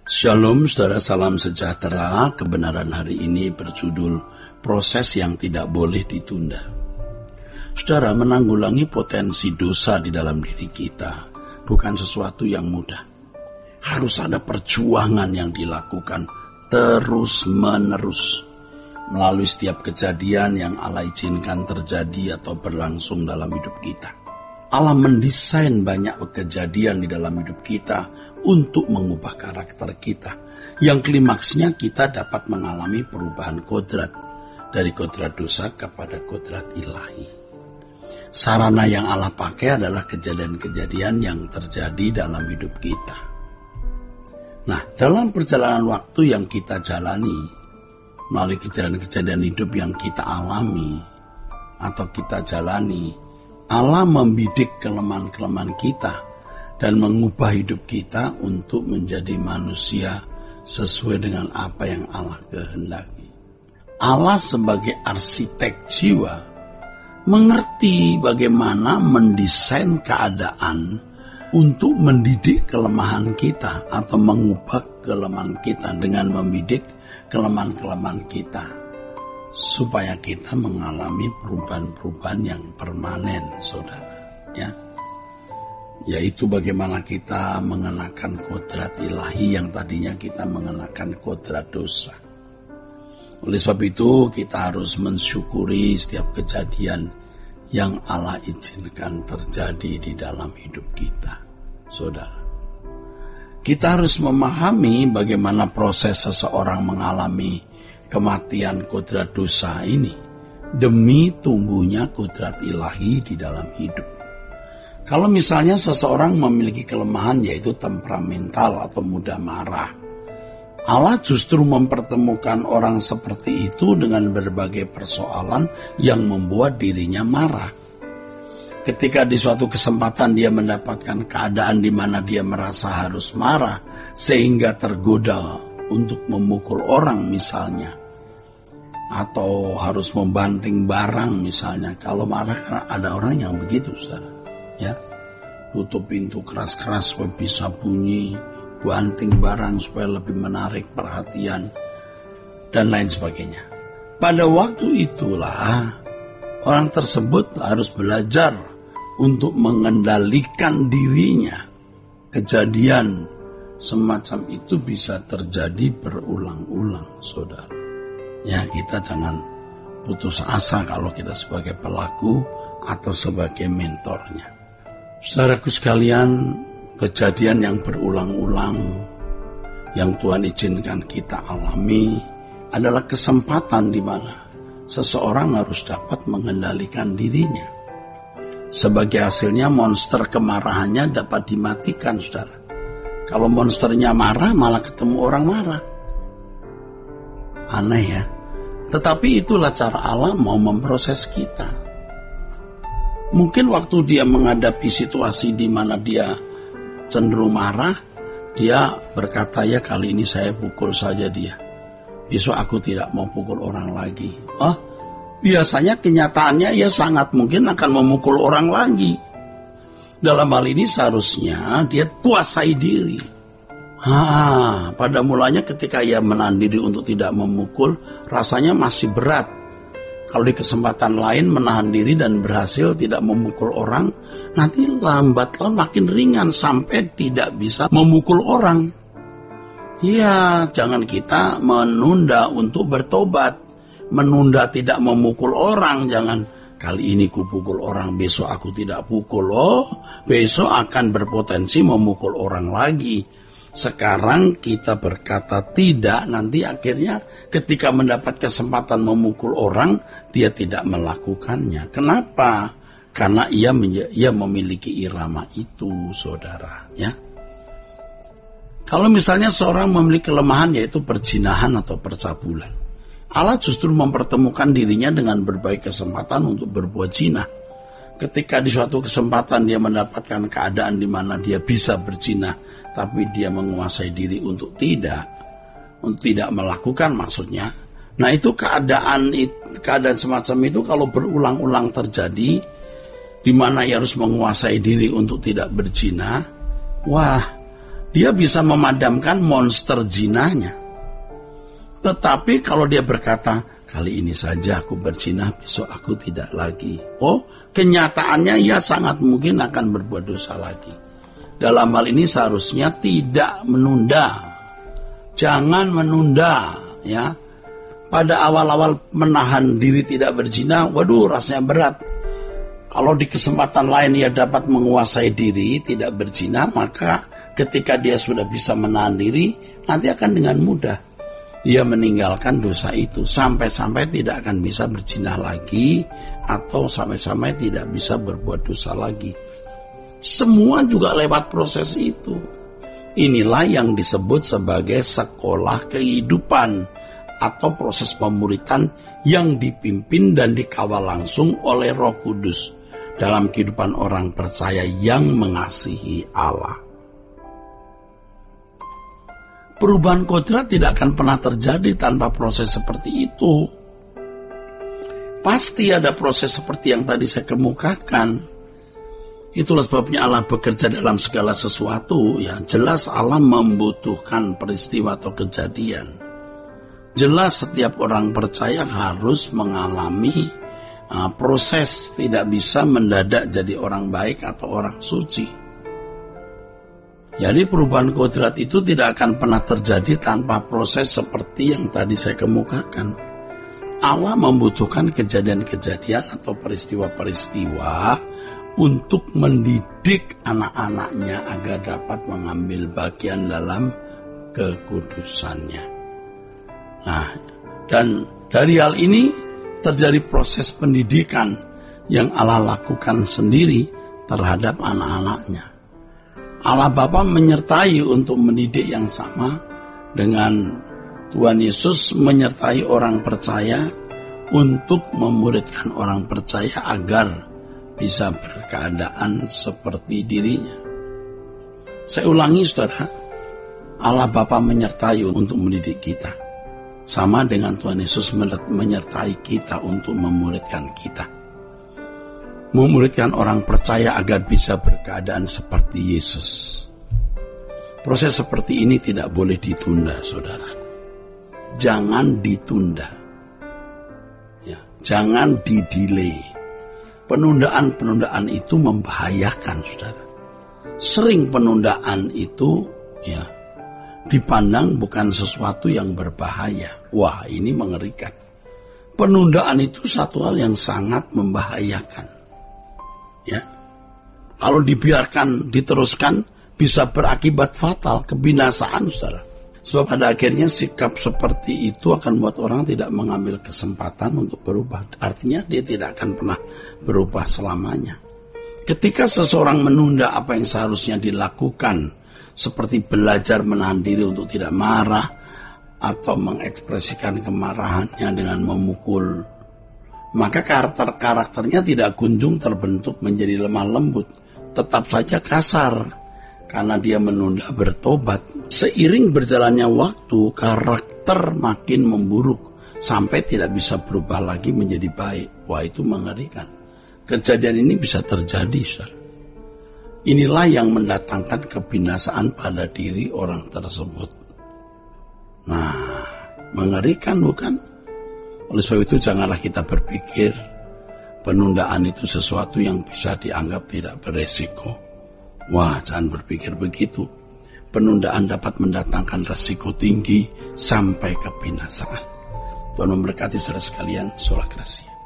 Shalom saudara, salam sejahtera. Kebenaran hari ini berjudul proses yang tidak boleh ditunda. Saudara, menanggulangi potensi dosa di dalam diri kita bukan sesuatu yang mudah. Harus ada perjuangan yang dilakukan terus menerus melalui setiap kejadian yang Allah izinkan terjadi atau berlangsung dalam hidup kita. Allah mendesain banyak kejadian di dalam hidup kita untuk mengubah karakter kita. Yang klimaksnya kita dapat mengalami perubahan kodrat dari kodrat dosa kepada kodrat ilahi. Sarana yang Allah pakai adalah kejadian-kejadian yang terjadi dalam hidup kita. Nah, dalam perjalanan waktu yang kita jalani, melalui kejadian-kejadian hidup yang kita alami atau kita jalani, Allah membidik kelemahan-kelemahan kita dan mengubah hidup kita untuk menjadi manusia sesuai dengan apa yang Allah kehendaki. Allah sebagai arsitek jiwa mengerti bagaimana mendesain keadaan untuk mendidik kelemahan kita atau mengubah kelemahan kita dengan membidik kelemahan-kelemahan kita, supaya kita mengalami perubahan-perubahan yang permanen, saudara. Yaitu bagaimana kita mengenakan kodrat ilahi yang tadinya kita mengenakan kodrat dosa. Oleh sebab itu, kita harus mensyukuri setiap kejadian yang Allah izinkan terjadi di dalam hidup kita, saudara. Kita harus memahami bagaimana proses seseorang mengalami kematian kodrat dosa ini demi tumbuhnya kodrat ilahi di dalam hidup. Kalau misalnya seseorang memiliki kelemahan yaitu temperamental atau mudah marah, Allah justru mempertemukan orang seperti itu dengan berbagai persoalan yang membuat dirinya marah. Ketika di suatu kesempatan dia mendapatkan keadaan di mana dia merasa harus marah sehingga tergoda untuk memukul orang misalnya, atau harus membanting barang misalnya. Kalau marah, karena ada orang yang begitu, saudara, tutup pintu keras-keras supaya bisa bunyi, banting barang supaya lebih menarik perhatian, dan lain sebagainya. Pada waktu itulah orang tersebut harus belajar untuk mengendalikan dirinya. Kejadian semacam itu bisa terjadi berulang-ulang, saudara. Kita jangan putus asa kalau kita sebagai pelaku atau sebagai mentornya. Saudaraku sekalian, kejadian yang berulang-ulang yang Tuhan izinkan kita alami adalah kesempatan di mana seseorang harus dapat mengendalikan dirinya. Sebagai hasilnya monster kemarahannya dapat dimatikan, saudara. Kalau monsternya marah malah ketemu orang marah. Aneh ya. Tetapi itulah cara Allah mau memproses kita. Mungkin waktu dia menghadapi situasi di mana dia cenderung marah, dia berkata, ya kali ini saya pukul saja dia. Besok aku tidak mau pukul orang lagi. Biasanya kenyataannya ia sangat mungkin akan memukul orang lagi. Dalam hal ini seharusnya dia kuasai diri. Pada mulanya ketika ia menahan diri untuk tidak memukul, rasanya masih berat. Kalau di kesempatan lain menahan diri dan berhasil tidak memukul orang, nanti lambat laun makin ringan sampai tidak bisa memukul orang. Jangan kita menunda untuk bertobat. Menunda tidak memukul orang, jangan kali ini kupukul orang, besok aku tidak pukul. Besok akan berpotensi memukul orang lagi. Sekarang kita berkata tidak, nanti akhirnya ketika mendapat kesempatan memukul orang, dia tidak melakukannya. Kenapa? Karena ia memiliki irama itu, saudara. Kalau misalnya seorang memiliki kelemahan yaitu perzinahan atau percabulan, Allah justru mempertemukan dirinya dengan berbagai kesempatan untuk berbuat zina. Ketika di suatu kesempatan dia mendapatkan keadaan di mana dia bisa berzina, tapi dia menguasai diri untuk tidak melakukan maksudnya. Nah, itu keadaan semacam itu kalau berulang-ulang terjadi, di mana ia harus menguasai diri untuk tidak berzina, dia bisa memadamkan monster zinanya. Tetapi kalau dia berkata, kali ini saja aku berzina, besok aku tidak lagi. Oh, kenyataannya ia sangat mungkin akan berbuat dosa lagi. Dalam hal ini seharusnya tidak menunda. Jangan menunda, ya. Pada awal-awal menahan diri tidak berzina, waduh rasanya berat. Kalau di kesempatan lain ia dapat menguasai diri, tidak berzina, maka ketika dia sudah bisa menahan diri, nanti akan dengan mudah dia meninggalkan dosa itu. Sampai-sampai tidak akan bisa berzina lagi, atau sampai-sampai tidak bisa berbuat dosa lagi. Semua juga lewat proses itu. Inilah yang disebut sebagai sekolah kehidupan atau proses pemuritan yang dipimpin dan dikawal langsung oleh Roh Kudus dalam kehidupan orang percaya yang mengasihi Allah. Perubahan kodrat tidak akan pernah terjadi tanpa proses seperti itu. Pasti ada proses seperti yang tadi saya kemukakan. Itulah sebabnya Allah bekerja dalam segala sesuatu. Ya, jelas Allah membutuhkan peristiwa atau kejadian. Jelas setiap orang percaya harus mengalami proses, tidak bisa mendadak jadi orang baik atau orang suci. Jadi perubahan kodrat itu tidak akan pernah terjadi tanpa proses seperti yang tadi saya kemukakan. Allah membutuhkan kejadian-kejadian atau peristiwa-peristiwa untuk mendidik anak-anaknya agar dapat mengambil bagian dalam kekudusannya. Nah, dan dari hal ini terjadi proses pendidikan yang Allah lakukan sendiri terhadap anak-anaknya. Allah Bapa menyertai untuk mendidik yang sama dengan Tuhan Yesus menyertai orang percaya untuk memuridkan orang percaya agar bisa berkeadaan seperti dirinya. Saya ulangi saudara, Allah Bapa menyertai untuk mendidik kita. Sama dengan Tuhan Yesus menyertai kita untuk memuridkan kita. Memuridkan orang percaya agar bisa berkeadaan seperti Yesus. Proses seperti ini tidak boleh ditunda, saudaraku. Jangan ditunda. Ya, jangan didelay. Penundaan-penundaan itu membahayakan, saudara. Sering penundaan itu ya dipandang bukan sesuatu yang berbahaya. Wah, ini mengerikan. Penundaan itu satu hal yang sangat membahayakan. Ya, kalau dibiarkan, diteruskan, bisa berakibat fatal, kebinasaan, saudara. Sebab pada akhirnya sikap seperti itu akan membuat orang tidak mengambil kesempatan untuk berubah. Artinya dia tidak akan pernah berubah selamanya. Ketika seseorang menunda apa yang seharusnya dilakukan, seperti belajar menahan diri untuk tidak marah, atau mengekspresikan kemarahannya dengan memukul, maka karakternya tidak kunjung terbentuk menjadi lemah lembut, tetap saja kasar. Karena dia menunda bertobat. Seiring berjalannya waktu, karakter makin memburuk sampai tidak bisa berubah lagi menjadi baik. Wah, itu mengerikan. Kejadian ini bisa terjadi, saudara. Inilah yang mendatangkan kebinasaan pada diri orang tersebut. Nah, mengerikan bukan? Oleh sebab itu janganlah kita berpikir penundaan itu sesuatu yang bisa dianggap tidak beresiko. Wah, jangan berpikir begitu. Penundaan dapat mendatangkan resiko tinggi sampai kebinasaan. Tuhan memberkati saudara sekalian. Sola Gracia.